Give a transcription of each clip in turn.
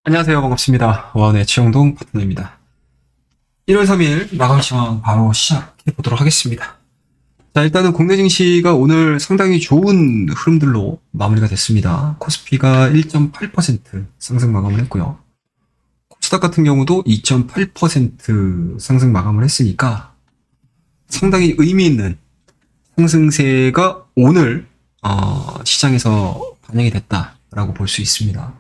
안녕하세요. 반갑습니다. 원의 최영동 파트너입니다. 1월 3일 마감 시황 바로 시작해 보도록 하겠습니다. 자, 일단은 국내 증시가 오늘 상당히 좋은 흐름들로 마무리가 됐습니다. 코스피가 1.8% 상승 마감을 했고요. 코스닥 같은 경우도 2.8% 상승 마감을 했으니까 상당히 의미 있는 상승세가 오늘 시장에서 반영이 됐다라고 볼 수 있습니다.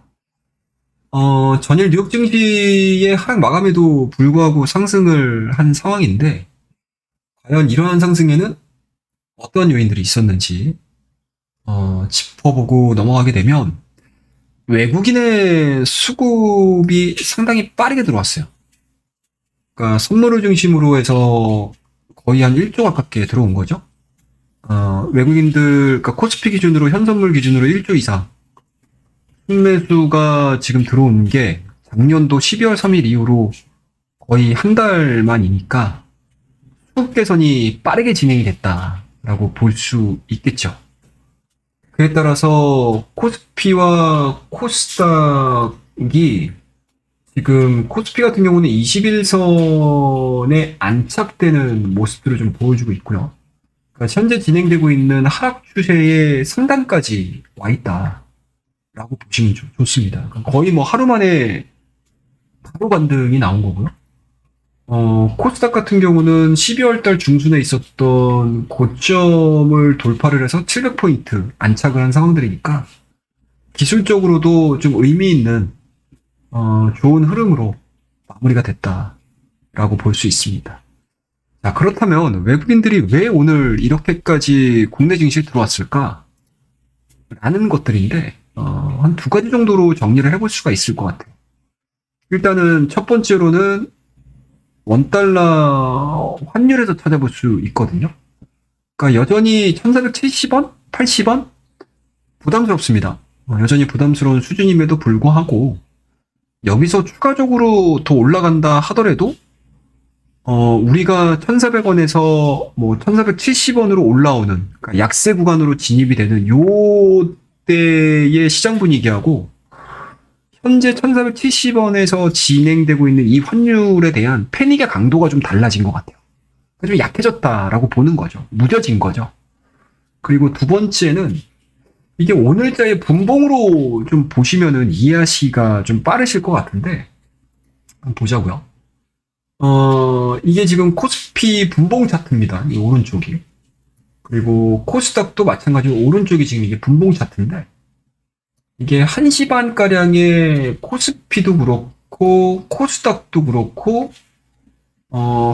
전일 뉴욕 증시의 하락 마감에도 불구하고 상승을 한 상황인데, 과연 이러한 상승에는 어떤 요인들이 있었는지, 짚어보고 넘어가게 되면, 외국인의 수급이 상당히 빠르게 들어왔어요. 그러니까 선물을 중심으로 해서 거의 한 1조 가깝게 들어온 거죠. 외국인들, 그러니까 코스피 기준으로, 현선물 기준으로 1조 이상, 순매수가 지금 들어온 게 작년도 12월 3일 이후로 거의 한 달 만이니까 수급 개선이 빠르게 진행이 됐다라고 볼 수 있겠죠. 그에 따라서 코스피와 코스닥이 지금 코스피 같은 경우는 21선에 안착되는 모습들을 좀 보여주고 있고요. 그러니까 현재 진행되고 있는 하락 추세의 상단까지 와 있다. 라고 보시면 좋습니다. 거의 뭐 하루 만에 바로 반등이 나온 거고요. 코스닥 같은 경우는 12월 달 중순에 있었던 고점을 돌파를 해서 700포인트 안착을 한 상황들이니까 기술적으로도 좀 의미 있는 좋은 흐름으로 마무리가 됐다라고 볼 수 있습니다. 자, 그렇다면 외국인들이 왜 오늘 이렇게까지 국내 증시에 들어왔을까? 라는 것들인데 한 두 가지 정도로 정리를 해볼 수가 있을 것 같아요. 일단은 첫 번째로는 원달러 환율에서 찾아볼 수 있거든요. 그러니까 여전히 1470원? 80원? 부담스럽습니다. 여전히 부담스러운 수준임에도 불구하고 여기서 추가적으로 더 올라간다 하더라도 우리가 1,400원에서 뭐 1,470원으로 올라오는, 그러니까 약세 구간으로 진입이 되는 요 때의 시장 분위기하고 현재 1,470원에서 진행되고 있는 이 환율에 대한 패닉의 강도가 좀 달라진 것 같아요. 좀 약해졌다라고 보는 거죠. 무뎌진 거죠. 그리고 두 번째는 이게 오늘자의 분봉으로 좀 보시면은 이해하시기가 좀 빠르실 것 같은데 한번 보자고요. 이게 지금 코스피 분봉 차트입니다. 이 오른쪽이. 그리고 코스닥도 마찬가지로 오른쪽이 지금 이게 분봉 차트인데, 이게 1시 반가량의 코스피도 그렇고 코스닥도 그렇고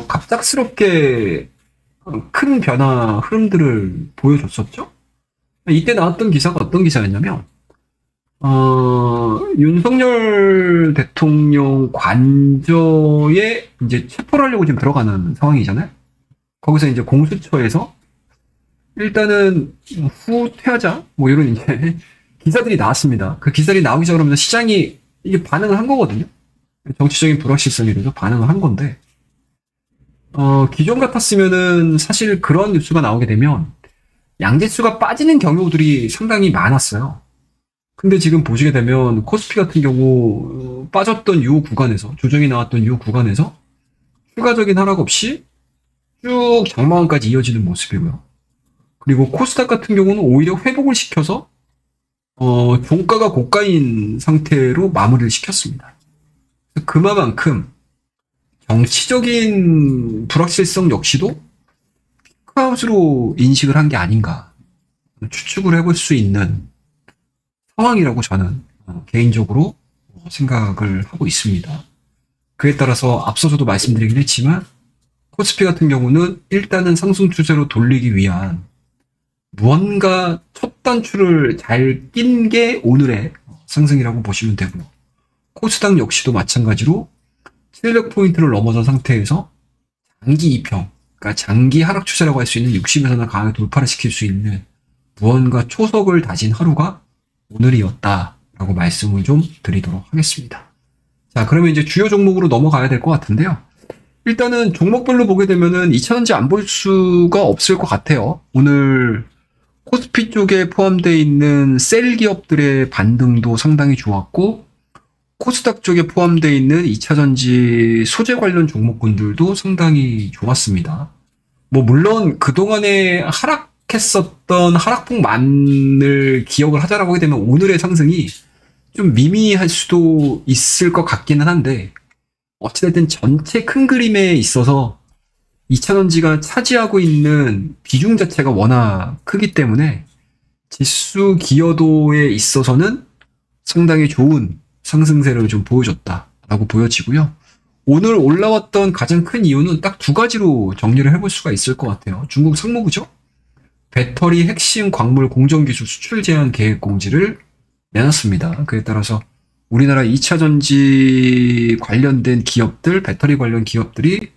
갑작스럽게 큰 변화 흐름들을 보여줬었죠. 이때 나왔던 기사가 어떤 기사였냐면 윤석열 대통령 관저에 이제 체포를 하려고 지금 들어가는 상황이잖아요. 거기서 이제 공수처에서 일단은 후퇴하자 뭐 이런 이제 기사들이 나왔습니다. 그 기사들이 나오기 시작하면서 시장이 이게 반응을 한 거거든요. 정치적인 불확실성이라도 반응을 한 건데, 기존 같았으면은 사실 그런 뉴스가 나오게 되면 양지수가 빠지는 경우들이 상당히 많았어요. 근데 지금 보시게 되면 코스피 같은 경우 빠졌던 요 구간에서, 조정이 나왔던 요 구간에서 추가적인 하락 없이 쭉 장마감까지 이어지는 모습이고요. 그리고 코스닥 같은 경우는 오히려 회복을 시켜서 종가가 고가인 상태로 마무리를 시켰습니다. 그만큼 정치적인 불확실성 역시도 피크아웃으로 인식을 한 게 아닌가 추측을 해볼 수 있는 상황이라고 저는 개인적으로 생각을 하고 있습니다. 그에 따라서 앞서서도 말씀드리긴 했지만 코스피 같은 경우는 일단은 상승 추세로 돌리기 위한 무언가 첫 단추를 잘 낀 게 오늘의 상승이라고 보시면 되고요. 코스닥 역시도 마찬가지로 700포인트를 넘어선 상태에서 장기 이평, 그러니까 장기 하락 추세라고 할 수 있는 60에서나 강하게 돌파를 시킬 수 있는 무언가 초석을 다진 하루가 오늘이었다라고 말씀을 좀 드리도록 하겠습니다. 자, 그러면 이제 주요 종목으로 넘어가야 될 것 같은데요. 일단은 종목별로 보게 되면은 2차전지 안 볼 수가 없을 것 같아요. 오늘 코스피 쪽에 포함되어 있는 셀 기업들의 반등도 상당히 좋았고, 코스닥 쪽에 포함되어 있는 2차전지 소재 관련 종목군들도 상당히 좋았습니다. 뭐 물론 그동안에 하락했었던 하락폭만을 기억을 하자라고 하게 되면 오늘의 상승이 좀 미미할 수도 있을 것 같기는 한데, 어찌됐든 전체 큰 그림에 있어서 2차전지가 차지하고 있는 비중 자체가 워낙 크기 때문에 지수 기여도에 있어서는 상당히 좋은 상승세를 좀 보여줬다라고 보여지고요. 오늘 올라왔던 가장 큰 이유는 딱 두 가지로 정리를 해볼 수가 있을 것 같아요. 중국 상무부죠. 배터리 핵심 광물 공정기술 수출 제한 계획 공지를 내놨습니다. 그에 따라서 우리나라 2차전지 관련된 기업들, 배터리 관련 기업들이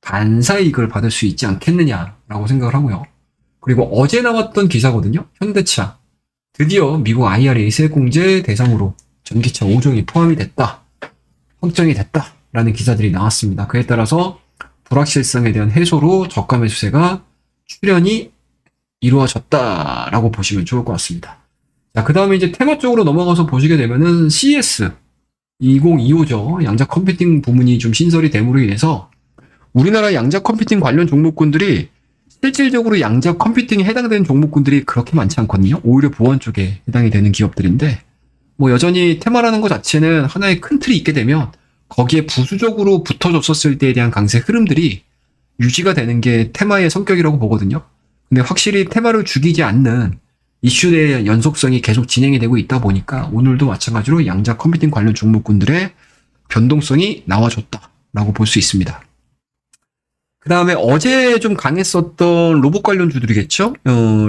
반사이익을 받을 수 있지 않겠느냐라고 생각을 하고요. 그리고 어제 나왔던 기사거든요. 현대차. 드디어 미국 IRA 세공제 대상으로 전기차 5종이 포함이 됐다. 확정이 됐다라는 기사들이 나왔습니다. 그에 따라서 불확실성에 대한 해소로 저가 매수세가 출현이 이루어졌다라고 보시면 좋을 것 같습니다. 자, 그 다음에 이제 테마 쪽으로 넘어가서 보시게 되면은 CES 2025죠. 양자 컴퓨팅 부문이 좀 신설이 됨으로 인해서 우리나라 양자 컴퓨팅 관련 종목군들이 실질적으로 양자 컴퓨팅에 해당되는 종목군들이 그렇게 많지 않거든요. 오히려 보안 쪽에 해당이 되는 기업들인데, 뭐 여전히 테마라는 것 자체는 하나의 큰 틀이 있게 되면 거기에 부수적으로 붙어줬었을 때에 대한 강세 흐름들이 유지가 되는 게 테마의 성격이라고 보거든요. 근데 확실히 테마를 죽이지 않는 이슈의 연속성이 계속 진행이 되고 있다 보니까 오늘도 마찬가지로 양자 컴퓨팅 관련 종목군들의 변동성이 나와줬다라고 볼 수 있습니다. 그 다음에 어제 좀 강했었던 로봇 관련주들이겠죠?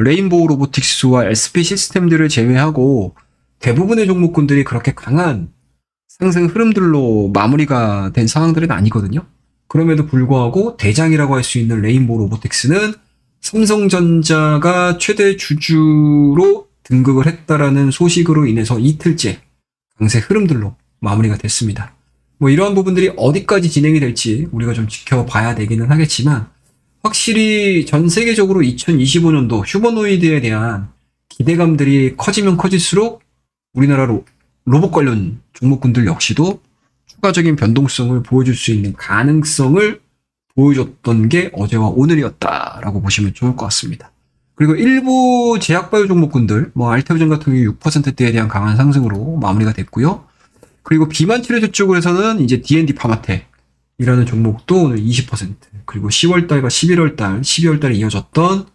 레인보우 로보틱스와 SP 시스템들을 제외하고 대부분의 종목군들이 그렇게 강한 상승 흐름들로 마무리가 된 상황들은 아니거든요. 그럼에도 불구하고 대장이라고 할 수 있는 레인보우 로보틱스는 삼성전자가 최대 주주로 등극을 했다라는 소식으로 인해서 이틀째 강세 흐름들로 마무리가 됐습니다. 뭐 이러한 부분들이 어디까지 진행이 될지 우리가 좀 지켜봐야 되기는 하겠지만, 확실히 전 세계적으로 2025년도 휴머노이드에 대한 기대감들이 커지면 커질수록 우리나라 로봇 관련 종목군들 역시도 추가적인 변동성을 보여줄 수 있는 가능성을 보여줬던 게 어제와 오늘이었다라고 보시면 좋을 것 같습니다. 그리고 일부 제약바이오 종목군들, 뭐 알테오젠 같은 경우 6%대에 대한 강한 상승으로 마무리가 됐고요. 그리고 비만 치료제 쪽에서는 이제 D&D 파마텍이라는 종목도 오늘 20%, 그리고 10월달과 11월달, 12월달에 이어졌던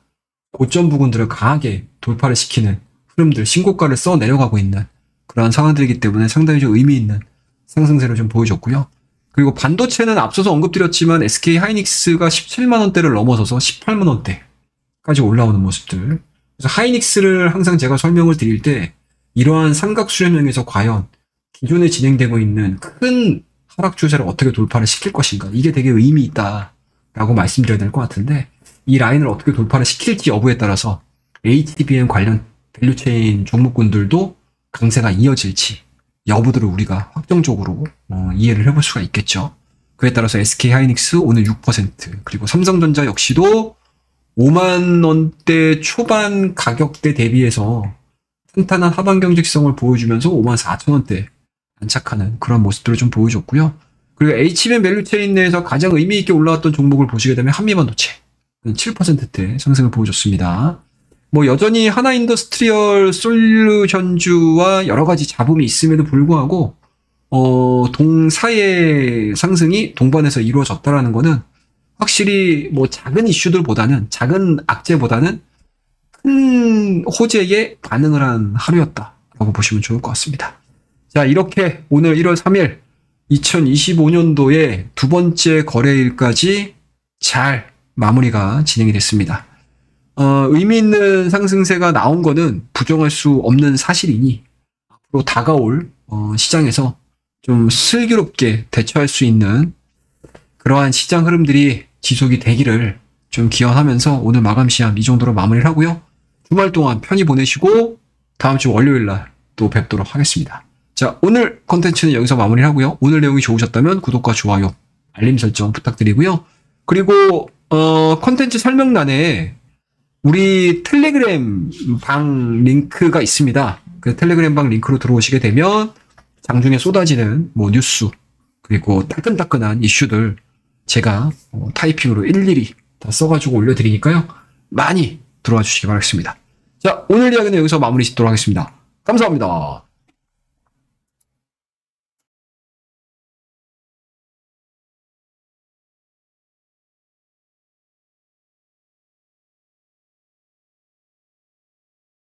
고점 부근들을 강하게 돌파를 시키는 흐름들, 신고가를 써 내려가고 있는 그러한 상황들이기 때문에 상당히 좀 의미 있는 상승세를 좀 보여줬고요. 그리고 반도체는 앞서서 언급드렸지만 SK 하이닉스가 17만원대를 넘어서서 18만원대까지 올라오는 모습들. 그래서 하이닉스를 항상 제가 설명을 드릴 때 이러한 삼각 수렴형에서 과연 기존에 진행되고 있는 큰 하락 추세를 어떻게 돌파를 시킬 것인가, 이게 되게 의미 있다라고 말씀드려야 될 것 같은데, 이 라인을 어떻게 돌파를 시킬지 여부에 따라서 HBM 관련 밸류체인 종목군들도 강세가 이어질지 여부들을 우리가 확정적으로 이해를 해볼 수가 있겠죠. 그에 따라서 SK 하이닉스 오늘 6%, 그리고 삼성전자 역시도 5만 원대 초반 가격대 대비해서 탄탄한 하반 경직성을 보여주면서 5만 4천 원대 안착하는 그런 모습들을 좀 보여줬고요. 그리고 HBM 밸류체인 내에서 가장 의미 있게 올라왔던 종목을 보시게 되면 한미반도체 7%대 상승을 보여줬습니다. 뭐 여전히 하나인더스트리얼 솔루션주와 여러 가지 잡음이 있음에도 불구하고 동사의 상승이 동반해서 이루어졌다라는 거는 확실히 뭐 작은 이슈들보다는, 작은 악재보다는 큰 호재에 반응을 한 하루였다라고 보시면 좋을 것 같습니다. 자, 이렇게 오늘 1월 3일 2025년도의 두 번째 거래일까지 잘 마무리가 진행이 됐습니다. 의미 있는 상승세가 나온 거는 부정할 수 없는 사실이니 앞으로 다가올 시장에서 좀 슬기롭게 대처할 수 있는 그러한 시장 흐름들이 지속이 되기를 좀 기원하면서 오늘 마감 시험 이 정도로 마무리를 하고요. 주말 동안 편히 보내시고 다음 주 월요일 날 또 뵙도록 하겠습니다. 자, 오늘 컨텐츠는 여기서 마무리를 하고요. 오늘 내용이 좋으셨다면 구독과 좋아요, 알림 설정 부탁드리고요. 그리고 컨텐츠 설명란에 우리 텔레그램 방 링크가 있습니다. 그 텔레그램 방 링크로 들어오시게 되면 장중에 쏟아지는 뭐 뉴스 그리고 따끈따끈한 이슈들 제가 타이핑으로 일일이 다 써가지고 올려드리니까요. 많이 들어와 주시기 바라겠습니다. 자, 오늘 이야기는 여기서 마무리 짓도록 하겠습니다. 감사합니다.